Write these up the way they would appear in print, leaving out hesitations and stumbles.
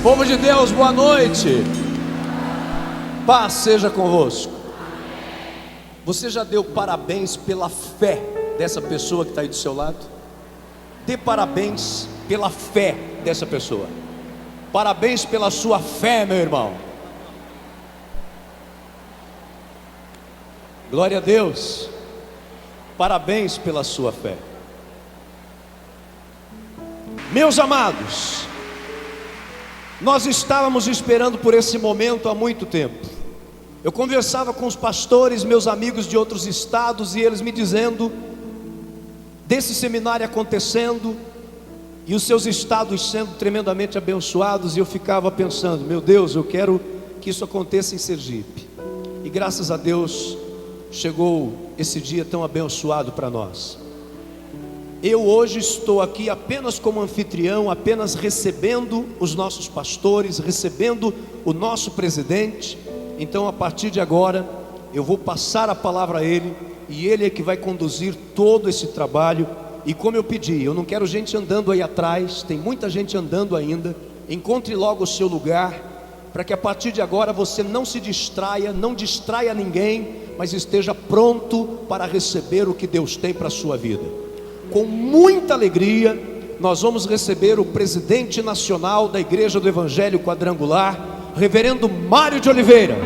Povo de Deus, boa noite. Paz seja convosco. Você já deu parabéns pela fé dessa pessoa que está aí do seu lado? Dê parabéns pela fé dessa pessoa. Parabéns pela sua fé, meu irmão. Glória a Deus. Parabéns pela sua fé. Meus amados, nós estávamos esperando por esse momento há muito tempo. Eu conversava com os pastores, meus amigos de outros estados, e eles me dizendo desse seminário acontecendo e os seus estados sendo tremendamente abençoados, e eu ficava pensando, meu Deus, eu quero que isso aconteça em Sergipe. E graças a Deus chegou esse dia tão abençoado para nós. Eu hoje estou aqui apenas como anfitrião, apenas recebendo os nossos pastores, recebendo o nosso presidente. Então a partir de agora eu vou passar a palavra a ele, e ele é que vai conduzir todo esse trabalho. E como eu pedi, eu não quero gente andando aí atrás, tem muita gente andando ainda. Encontre logo o seu lugar, para que a partir de agora você não se distraia, não distraia ninguém, mas esteja pronto para receber o que Deus tem para a sua vida. Com muita alegria, nós vamos receber o presidente nacional da Igreja do Evangelho Quadrangular, Reverendo Mário de Oliveira.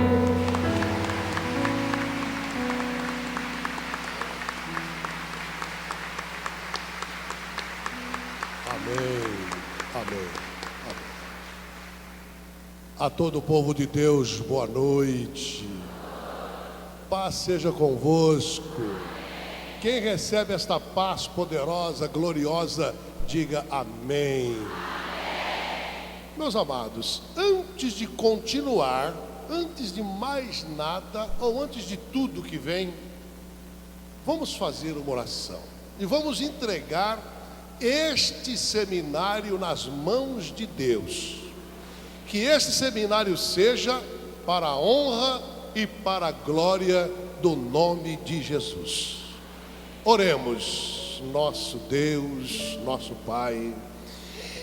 Amém, amém, amém. A todo o povo de Deus, boa noite. Paz seja convosco. Quem recebe esta paz poderosa, gloriosa, diga amém. Meus amados, antes de continuar, antes de mais nada, ou antes de tudo que vem, vamos fazer uma oração e vamos entregar este seminário nas mãos de Deus. Que este seminário seja para a honra e para a glória do nome de Jesus. Oremos. Nosso Deus, nosso Pai,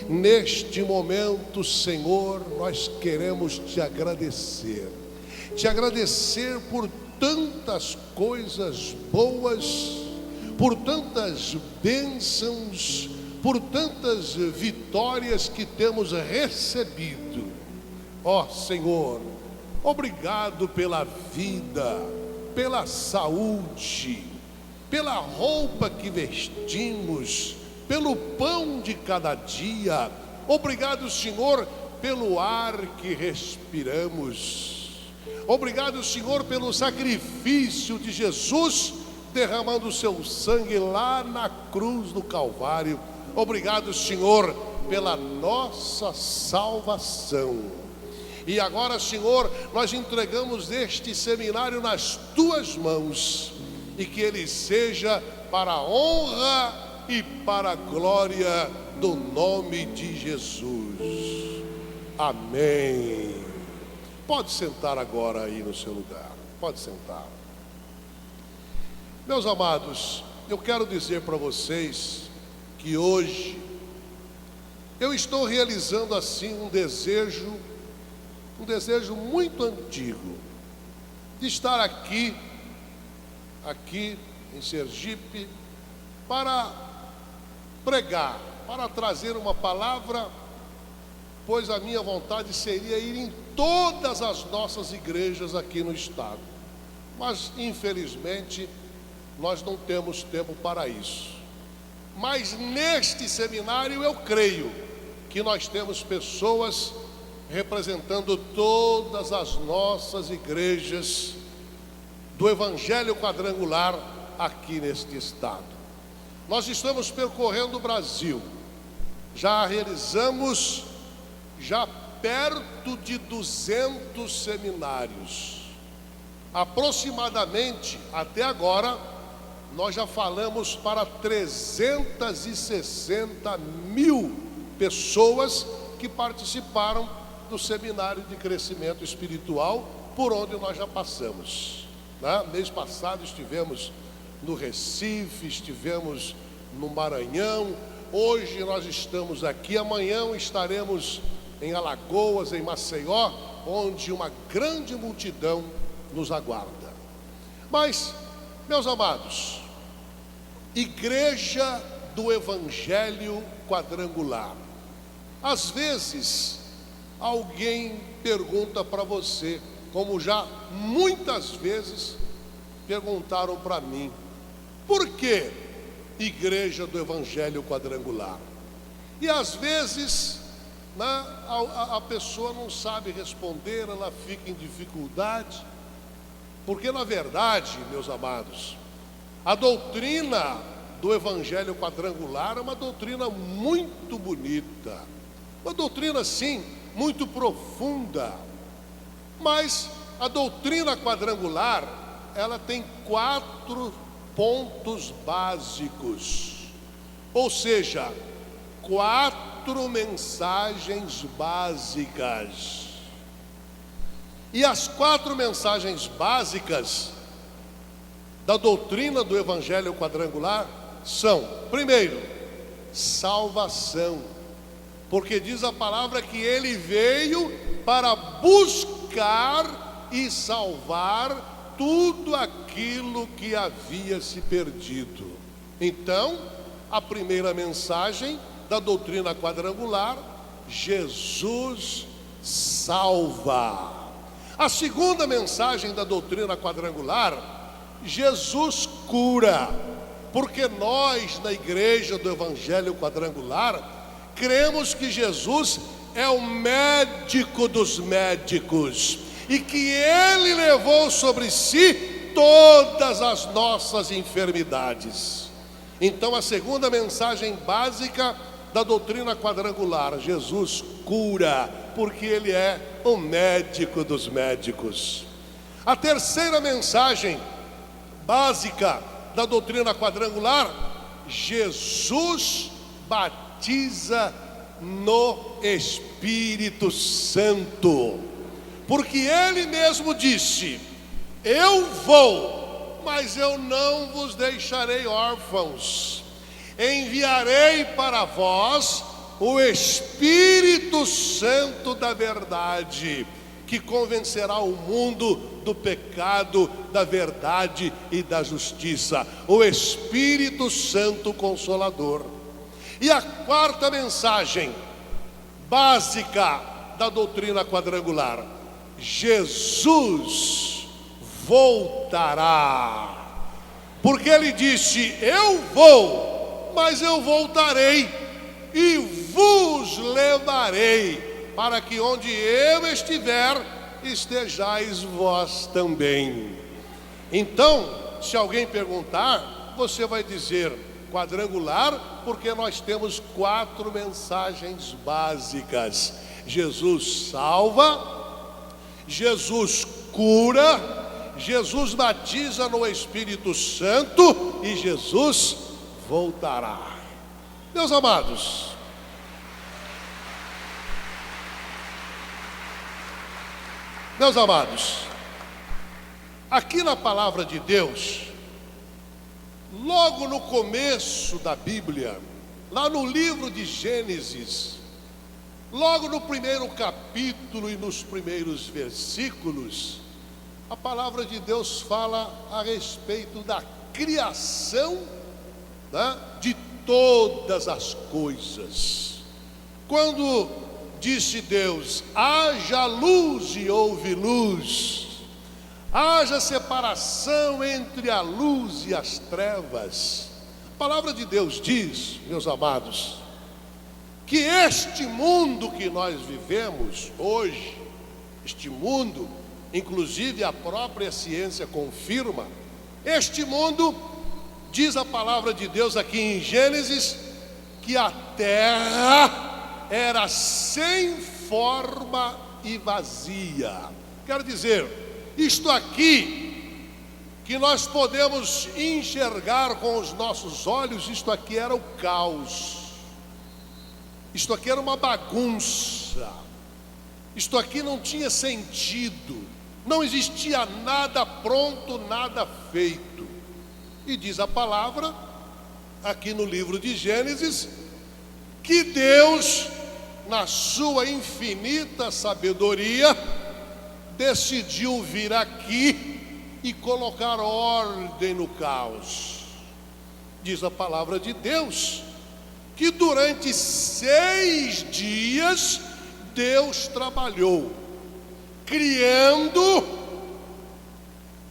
neste momento, Senhor, nós queremos te agradecer por tantas coisas boas, por tantas bênçãos, por tantas vitórias que temos recebido. Ó Senhor, obrigado pela vida, pela saúde, pela roupa que vestimos, pelo pão de cada dia. Obrigado, Senhor, pelo ar que respiramos. Obrigado, Senhor, pelo sacrifício de Jesus, derramando o seu sangue lá na cruz do Calvário. Obrigado, Senhor, pela nossa salvação. E agora, Senhor, nós entregamos este seminário nas tuas mãos, e que ele seja para a honra e para a glória do nome de Jesus. Amém. Pode sentar agora aí no seu lugar. Pode sentar. Meus amados, eu quero dizer para vocês que hoje eu estou realizando assim um desejo muito antigo, de estar aqui em Sergipe, para pregar, para trazer uma palavra, pois a minha vontade seria ir em todas as nossas igrejas aqui no estado, mas infelizmente nós não temos tempo para isso. Mas neste seminário eu creio que nós temos pessoas representando todas as nossas igrejas do Evangelho Quadrangular aqui neste estado. Nós estamos percorrendo o Brasil, já realizamos perto de 200 seminários, aproximadamente até agora nós já falamos para 360 mil pessoas que participaram do seminário de crescimento espiritual por onde nós já passamos. Mês passado estivemos no Recife, estivemos no Maranhão, hoje nós estamos aqui, amanhã estaremos em Alagoas, em Maceió, onde uma grande multidão nos aguarda. Mas, meus amados, Igreja do Evangelho Quadrangular. Às vezes, alguém pergunta para você, como já muitas vezes perguntaram para mim, por que Igreja do Evangelho Quadrangular? E às vezes, né, a pessoa não sabe responder, ela fica em dificuldade, porque na verdade, meus amados, a doutrina do Evangelho Quadrangular é uma doutrina muito bonita, uma doutrina sim, muito profunda, mas a doutrina quadrangular, ela tem 4 pontos básicos, ou seja, 4 mensagens básicas. E as 4 mensagens básicas da doutrina do Evangelho Quadrangular são: primeiro, salvação, porque diz a palavra que ele veio para buscar e salvar tudo aquilo que havia se perdido. Então, a primeira mensagem da doutrina quadrangular: Jesus salva. A segunda mensagem da doutrina quadrangular: Jesus cura, porque nós, na Igreja do Evangelho Quadrangular, cremos que Jesus é o médico dos médicos e que Ele levou sobre si todas as nossas enfermidades. Então, a segunda mensagem básica da doutrina quadrangular: Jesus cura, porque Ele é o médico dos médicos. A terceira mensagem básica da doutrina quadrangular: Jesus batiza no Espírito Santo, porque Ele mesmo disse: eu vou, mas eu não vos deixarei órfãos, enviarei para vós o Espírito Santo da verdade, que convencerá o mundo do pecado, da verdade e da justiça. O Espírito Santo Consolador. E a quarta mensagem básica da doutrina quadrangular: Jesus voltará, porque Ele disse: eu vou, mas eu voltarei e vos levarei, para que onde eu estiver, estejais vós também. Então, se alguém perguntar, você vai dizer quadrangular, porque nós temos 4 mensagens básicas: Jesus salva, Jesus cura, Jesus batiza no Espírito Santo e Jesus voltará. Meus amados, aqui na palavra de Deus, logo no começo da Bíblia, lá no livro de Gênesis, logo no primeiro capítulo e nos primeiros versículos, a palavra de Deus fala a respeito da criação, né, de todas as coisas. Quando disse Deus: haja luz, e houve luz, haja separação entre a luz e as trevas. A palavra de Deus diz, meus amados, que este mundo que nós vivemos hoje, este mundo, inclusive a própria ciência confirma, este mundo, diz a palavra de Deus aqui em Gênesis, que a terra era sem forma e vazia. Quer dizer, isto aqui que nós podemos enxergar com os nossos olhos, isto aqui era o caos, isto aqui era uma bagunça, isto aqui não tinha sentido, não existia nada pronto, nada feito. E diz a palavra, aqui no livro de Gênesis, que Deus na sua infinita sabedoria, decidiu vir aqui e colocar ordem no caos. Diz a palavra de Deus que durante 6 dias Deus trabalhou, criando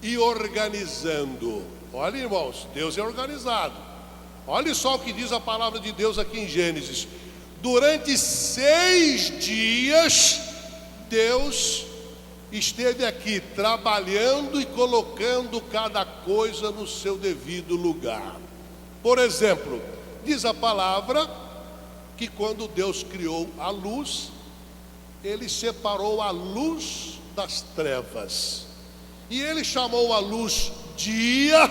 e organizando. Olha, irmãos, Deus é organizado. Olha só o que diz a palavra de Deus aqui em Gênesis. Durante 6 dias Deus esteve aqui trabalhando e colocando cada coisa no seu devido lugar. Por exemplo, diz a palavra que quando Deus criou a luz, Ele separou a luz das trevas. E Ele chamou a luz dia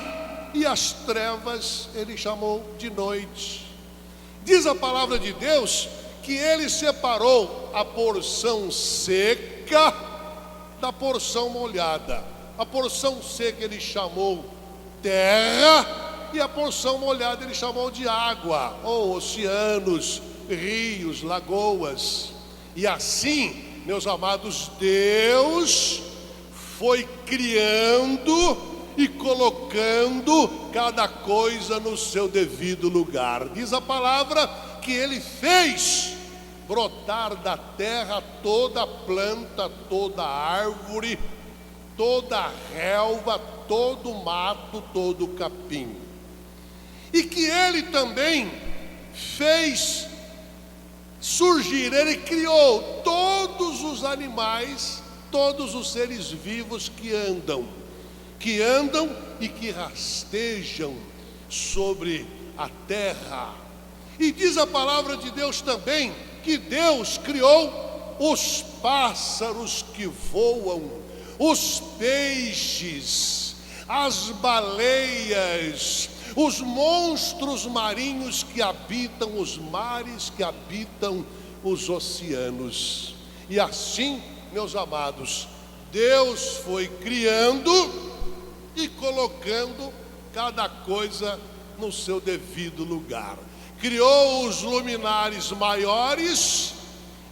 e as trevas Ele chamou de noite. Diz a palavra de Deus que Ele separou a porção seca da porção molhada. A porção seca Ele chamou terra e a porção molhada Ele chamou de água, ou oceanos, rios, lagoas. E assim, meus amados, Deus foi criando e colocando cada coisa no seu devido lugar. Diz a palavra que Ele fez brotar da terra toda planta, toda árvore, toda relva, todo mato, todo capim. E que Ele também fez surgir, Ele criou todos os animais, todos os seres vivos que andam e que rastejam sobre a terra. E diz a palavra de Deus também que Deus criou os pássaros que voam, os peixes, as baleias, os monstros marinhos que habitam os mares, que habitam os oceanos. E assim, meus amados, Deus foi criando e colocando cada coisa no seu devido lugar. Criou os luminares maiores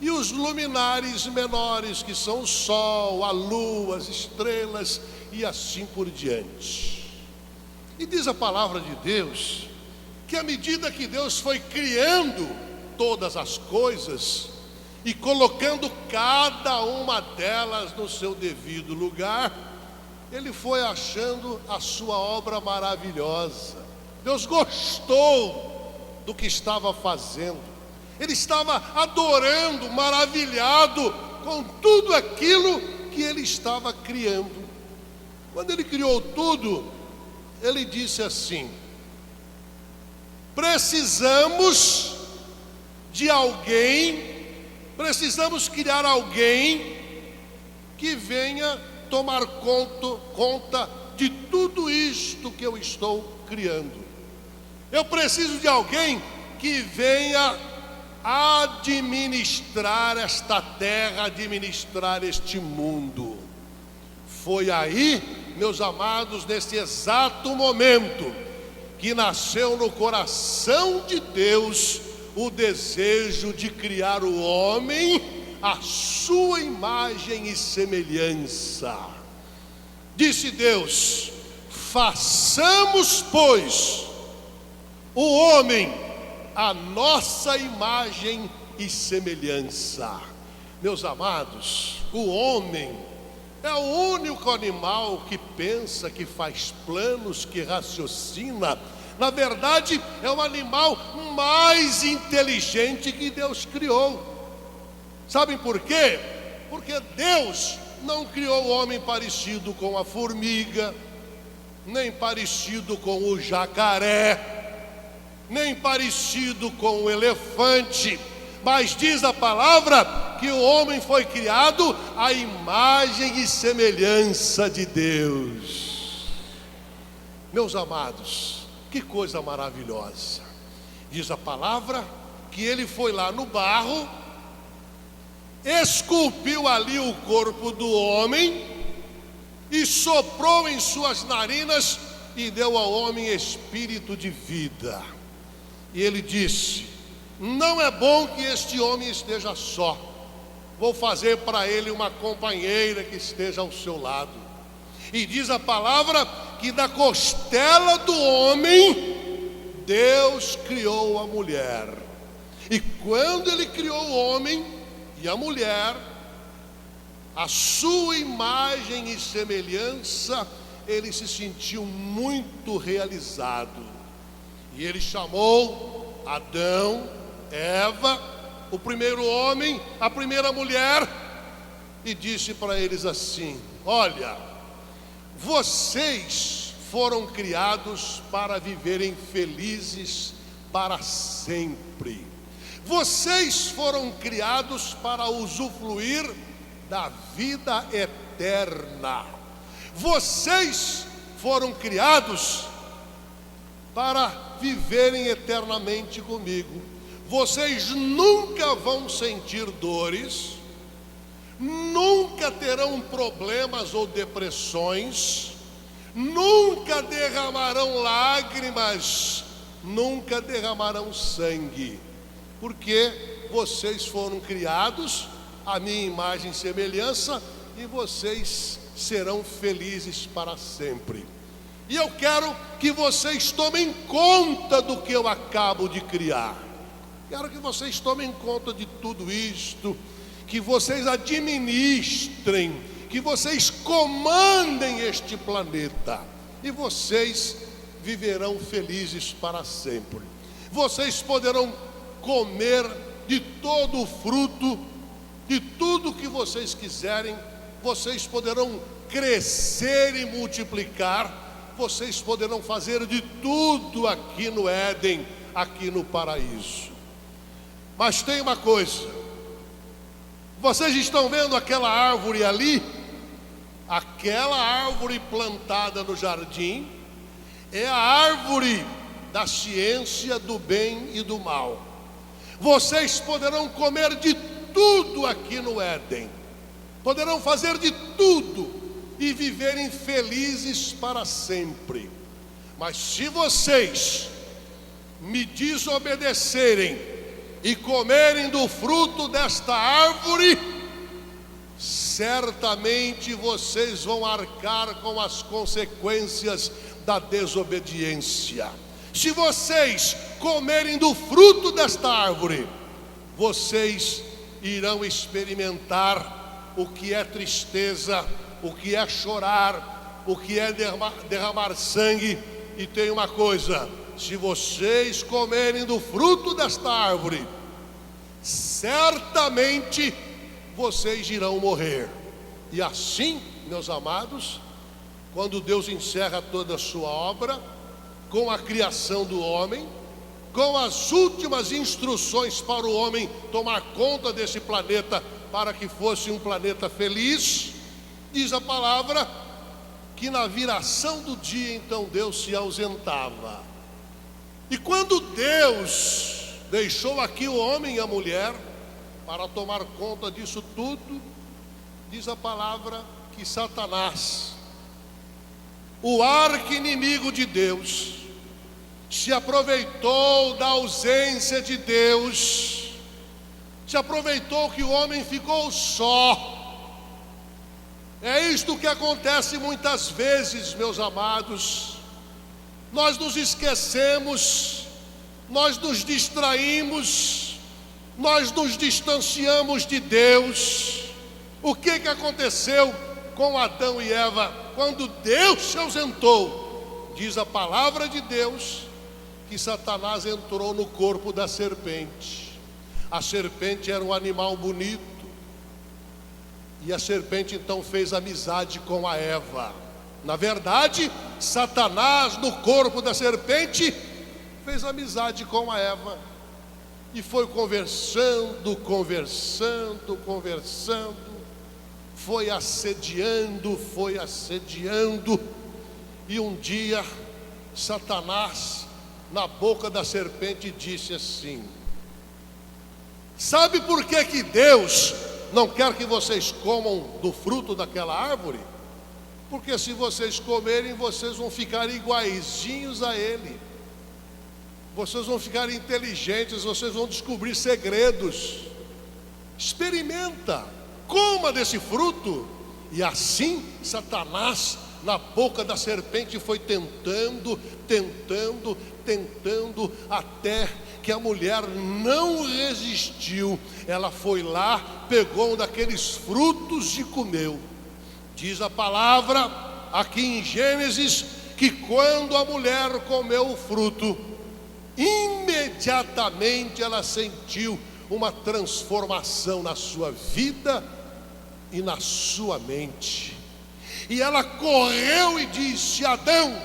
e os luminares menores, que são o sol, a lua, as estrelas e assim por diante. E diz a palavra de Deus que à medida que Deus foi criando todas as coisas e colocando cada uma delas no seu devido lugar, Ele foi achando a sua obra maravilhosa. Deus gostou do que estava fazendo. Ele estava adorando, maravilhado com tudo aquilo que Ele estava criando. Quando Ele criou tudo, Ele disse assim: precisamos de alguém, precisamos criar alguém que venha tomar conta de tudo isto que eu estou criando. Eu preciso de alguém que venha administrar esta terra, administrar este mundo. Foi aí, meus amados, nesse exato momento, que nasceu no coração de Deus o desejo de criar o homem à sua imagem e semelhança. Disse Deus: façamos, pois, o homem à nossa imagem e semelhança. Meus amados, o homem é o único animal que pensa, que faz planos, que raciocina. Na verdade, é o animal mais inteligente que Deus criou. Sabem por quê? Porque Deus não criou o homem parecido com a formiga, nem parecido com o jacaré, nem parecido com o elefante, mas diz a palavra que o homem foi criado à imagem e semelhança de Deus. Meus amados, que coisa maravilhosa. Diz a palavra que ele foi lá no barro, esculpiu ali o corpo do homem e soprou em suas narinas e deu ao homem espírito de vida. E ele disse: não é bom que este homem esteja só. Vou fazer para ele uma companheira que esteja ao seu lado. E diz a palavra que da costela do homem Deus criou a mulher. E quando ele criou o homem e a mulher, a sua imagem e semelhança, ele se sentiu muito realizado. E ele chamou Adão, Eva, o primeiro homem, a primeira mulher, e disse para eles assim: olha, vocês foram criados para viverem felizes para sempre. Vocês foram criados para usufruir da vida eterna. Vocês foram criados para viverem eternamente comigo. Vocês nunca vão sentir dores, nunca terão problemas ou depressões, nunca derramarão lágrimas, nunca derramarão sangue, porque vocês foram criados à minha imagem e semelhança, e vocês serão felizes para sempre. E eu quero que vocês tomem conta do que eu acabo de criar. Quero que vocês tomem conta de tudo isto, que vocês administrem, que vocês comandem este planeta, e vocês viverão felizes para sempre. Vocês poderão comer de todo o fruto, de tudo que vocês quiserem. Vocês poderão crescer e multiplicar. Vocês poderão fazer de tudo aqui no Éden, aqui no paraíso. Mas tem uma coisa: vocês estão vendo aquela árvore ali? Aquela árvore plantada no jardim é a árvore da ciência do bem e do mal. Vocês poderão comer de tudo aqui no Éden, poderão fazer de tudo e viverem felizes para sempre. Mas se vocês me desobedecerem e comerem do fruto desta árvore, certamente vocês vão arcar com as consequências da desobediência. Se vocês comerem do fruto desta árvore, vocês irão experimentar o que é tristeza, o que é chorar, o que é derramar sangue. E tem uma coisa: se vocês comerem do fruto desta árvore, certamente vocês irão morrer. E assim, meus amados, quando Deus encerra toda a sua obra, com a criação do homem, com as últimas instruções para o homem tomar conta desse planeta, para que fosse um planeta feliz, diz a palavra que na viração do dia, então, Deus se ausentava. E quando Deus deixou aqui o homem e a mulher para tomar conta disso tudo, diz a palavra que Satanás, o arqui-inimigo de Deus, se aproveitou da ausência de Deus, se aproveitou que o homem ficou só. É isto que acontece muitas vezes, meus amados. Nós nos esquecemos, nós nos distraímos, nós nos distanciamos de Deus. O que aconteceu com Adão e Eva quando Deus se ausentou? Diz a palavra de Deus que Satanás entrou no corpo da serpente. A serpente era um animal bonito, e a serpente então fez amizade com a Eva. Na verdade, Satanás no corpo da serpente fez amizade com a Eva e foi conversando, foi assediando, e um dia Satanás, na boca da serpente, disse assim: sabe por que Deus não quer que vocês comam do fruto daquela árvore? Porque se vocês comerem, vocês vão ficar iguaizinhos a Ele. vocês vão ficar inteligentes, vocês vão descobrir segredos. Experimenta, coma desse fruto. E assim Satanás, na boca da serpente, foi tentando, até que a mulher não resistiu. Ela foi lá, pegou um daqueles frutos e comeu. Diz a palavra aqui em Gênesis que quando a mulher comeu o fruto, imediatamente ela sentiu uma transformação na sua vida e na sua mente. E ela correu e disse: Adão,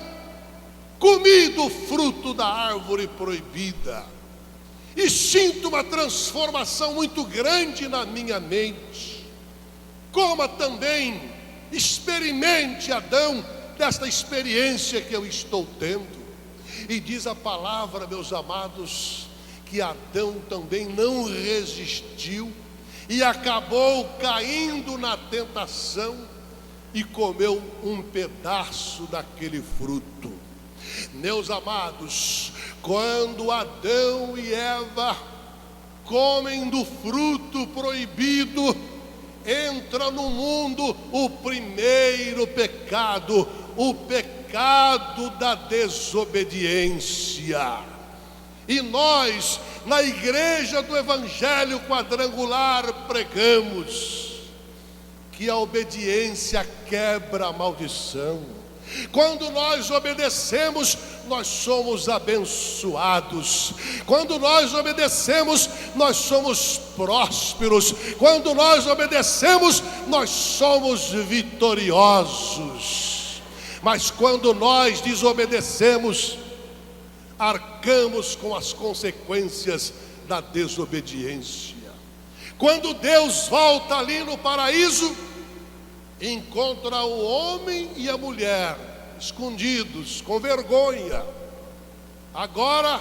comi do fruto da árvore proibida e sinto uma transformação muito grande na minha mente. Coma também, experimente, Adão, desta experiência que eu estou tendo. E diz a palavra, meus amados, que Adão também não resistiu e acabou caindo na tentação e comeu um pedaço daquele fruto. Meus amados, quando Adão e Eva comem do fruto proibido, entra no mundo o primeiro pecado, o pecado da desobediência. E nós, na igreja do Evangelho Quadrangular, pregamos que a obediência quebra a maldição. Quando nós obedecemos, nós somos abençoados. Quando nós obedecemos, nós somos prósperos. Quando nós obedecemos, nós somos vitoriosos. Mas quando nós desobedecemos, arcamos com as consequências da desobediência. Quando Deus volta ali no paraíso, encontra o homem e a mulher escondidos, com vergonha, agora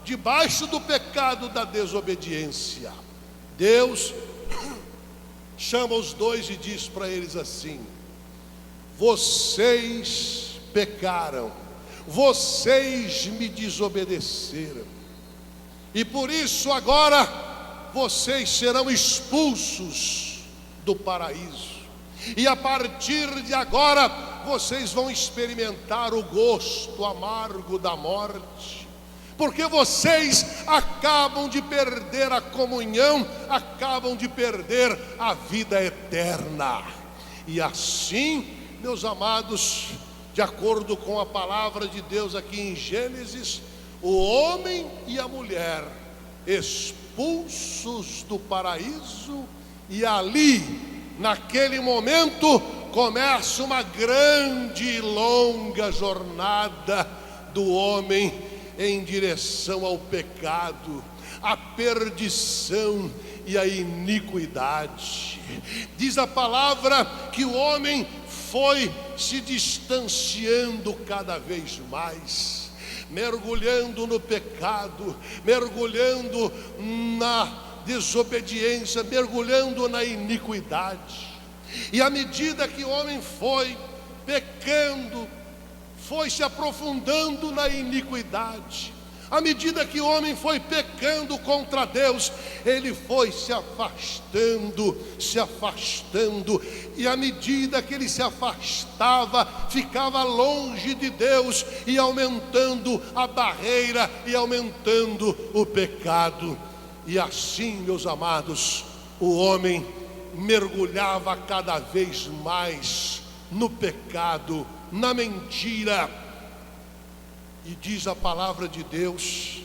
debaixo do pecado da desobediência. Deus chama os dois e diz para eles assim: vocês pecaram, vocês me desobedeceram, e por isso agora vocês serão expulsos do paraíso. E a partir de agora, vocês vão experimentar o gosto amargo da morte, porque vocês acabam de perder a comunhão, acabam de perder a vida eterna. E assim, meus amados, de acordo com a palavra de Deus aqui em Gênesis, o homem e a mulher expulsos do paraíso, e ali, naquele momento, começa uma grande e longa jornada do homem em direção ao pecado, à perdição e à iniquidade. Diz a palavra que o homem foi se distanciando cada vez mais, mergulhando no pecado, mergulhando na desobediência, mergulhando na iniquidade. E à medida que o homem foi pecando, foi se aprofundando na iniquidade, à medida que o homem foi pecando contra Deus, ele foi se afastando, e à medida que ele se afastava, ficava longe de Deus, e aumentando a barreira, e aumentando o pecado. E assim, meus amados, o homem mergulhava cada vez mais no pecado, na mentira. E diz a palavra de Deus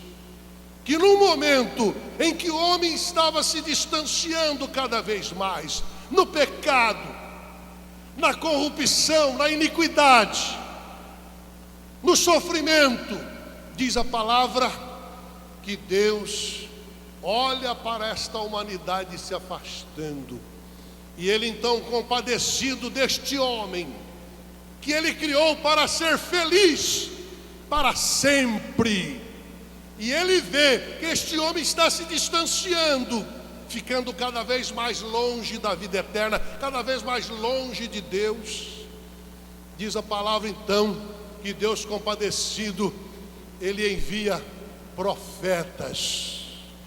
que no momento em que o homem estava se distanciando cada vez mais no pecado, na corrupção, na iniquidade, no sofrimento, diz a palavra que Deus olha para esta humanidade se afastando, e ele então, compadecido deste homem que ele criou para ser feliz para sempre, e ele vê que este homem está se distanciando, ficando cada vez mais longe da vida eterna, cada vez mais longe de Deus. Diz a palavra então que Deus, compadecido, ele envia profetas.